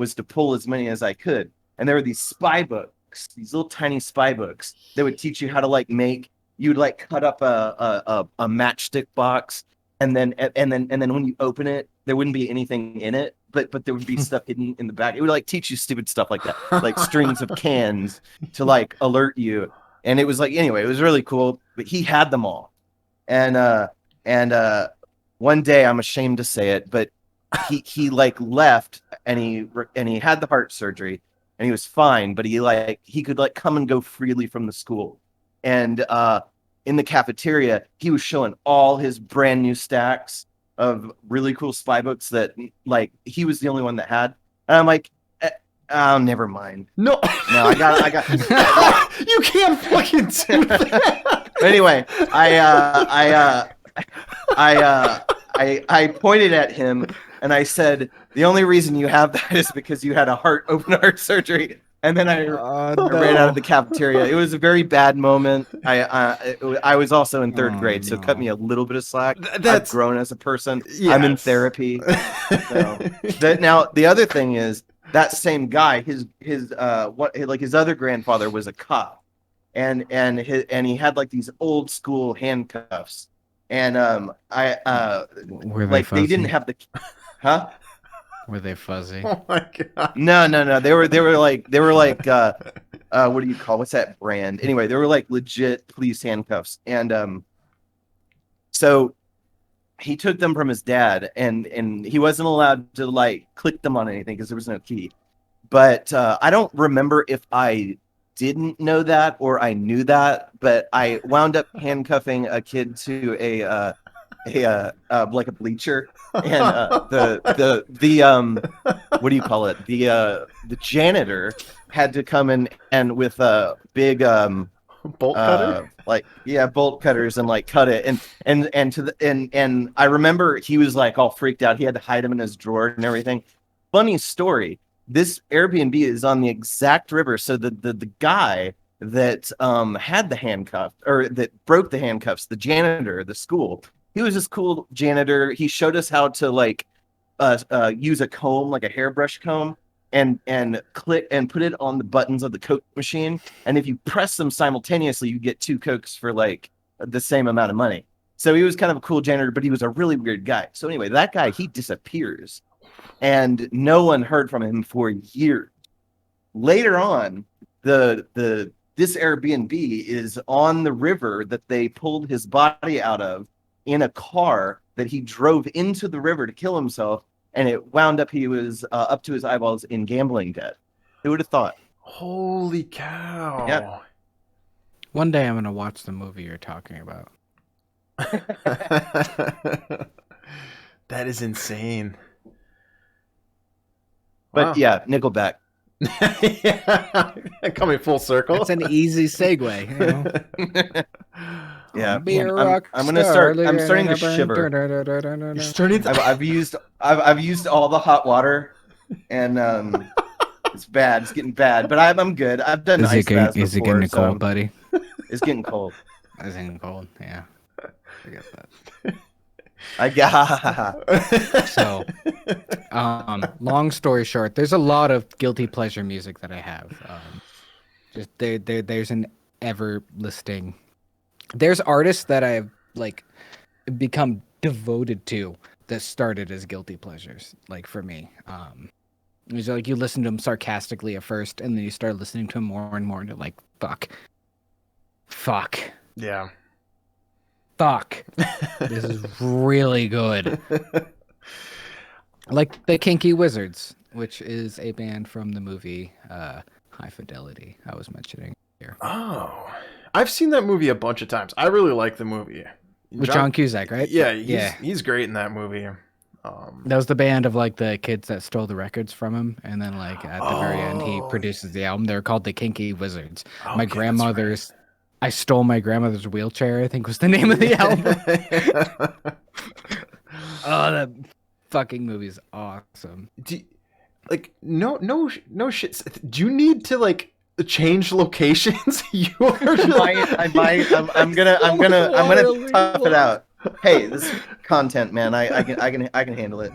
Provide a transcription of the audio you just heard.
was to pull as many as I could. And there were these spy books, these little tiny spy books that would teach you how to like make. You'd like cut up a matchstick box, and then when you open it, there wouldn't be anything in it, but there would be stuff hidden in the back. It would like teach you stupid stuff like that, like strings of cans to like alert you. And it was like, anyway, it was really cool. But he had them all, and one day, I'm ashamed to say it, but he like left, and he had the heart surgery, and he was fine, but he could like come and go freely from the school. And in the cafeteria, he was showing all his brand new stacks of really cool spy books that like he was the only one that had. And I'm like, oh, never mind. No, I got. You can't fucking do that. Anyway, I pointed at him and I said, the only reason you have that is because you had open heart surgery. And then I ran out of the cafeteria. It was a very bad moment. I was also in third grade, so it cut me a little bit of slack. I've grown as a person. Yes. I'm in therapy. Now the other thing is that same guy, his other grandfather was a cop, and he had like these old school handcuffs, and were they fuzzy? They didn't have the, huh? Were they fuzzy? Oh my god! No. They were like what do you call, what's that brand? Anyway, they were like legit police handcuffs, and so he took them from his dad, and he wasn't allowed to like click them on anything because there was no key. But I don't remember if I didn't know that or I knew that, but I wound up handcuffing a kid to a like a bleacher, and the what do you call it? The janitor had to come in and with a big bolt cutter, bolt cutters, and like cut it, and I remember he was like all freaked out. He had to hide him in his drawer and everything. Funny story. This Airbnb is on the exact river, so the guy that had the handcuff, or that broke the handcuffs, the janitor, the school. He was this cool janitor. He showed us how to like use a comb, like a hairbrush comb, and click and put it on the buttons of the Coke machine. And if you press them simultaneously, you get 2 Cokes for like the same amount of money. So he was kind of a cool janitor, but he was a really weird guy. So anyway, that guy, he disappears, and no one heard from him for years. Later on, this Airbnb is on the river that they pulled his body out of in a car that he drove into the river to kill himself, and it wound up he was up to his eyeballs in gambling debt. Who would have thought? Holy cow. Yep. One day I'm going to watch the movie you're talking about. That is insane. But wow. Yeah, Nickelback. Yeah. Coming full circle. It's an easy segue. You know? Yeah, I'm gonna start. I'm starting to shiver. You're starting to... I've used all the hot water, and it's bad. It's getting bad, but I'm good. I've done ice baths before. Is it getting cold, buddy? It's getting cold. It's getting cold. Yeah, I get that. So, long story short, there's a lot of guilty pleasure music that I have. There's an ever listing. There's artists that I've like become devoted to that started as guilty pleasures. Like for me, it's like you listen to them sarcastically at first, and then you start listening to them more and more, and you're like, fuck, yeah. Fuck. This is really good. Like the Kinky Wizards, which is a band from the movie High Fidelity I was mentioning here. Oh. I've seen that movie a bunch of times. I really like the movie. With John Cusack, right? Yeah, he's great in that movie. That was the band of like the kids that stole the records from him, and then like at the very end he produces the album. They're called the Kinky Wizards. Okay, my grandmother's I Stole My Grandmother's Wheelchair, I think was the name of the album. Oh, that fucking movie's awesome. No shit. Do you need to like change locations? You are I might. I'm gonna tough it out. Hey, this is content, man. I can handle it.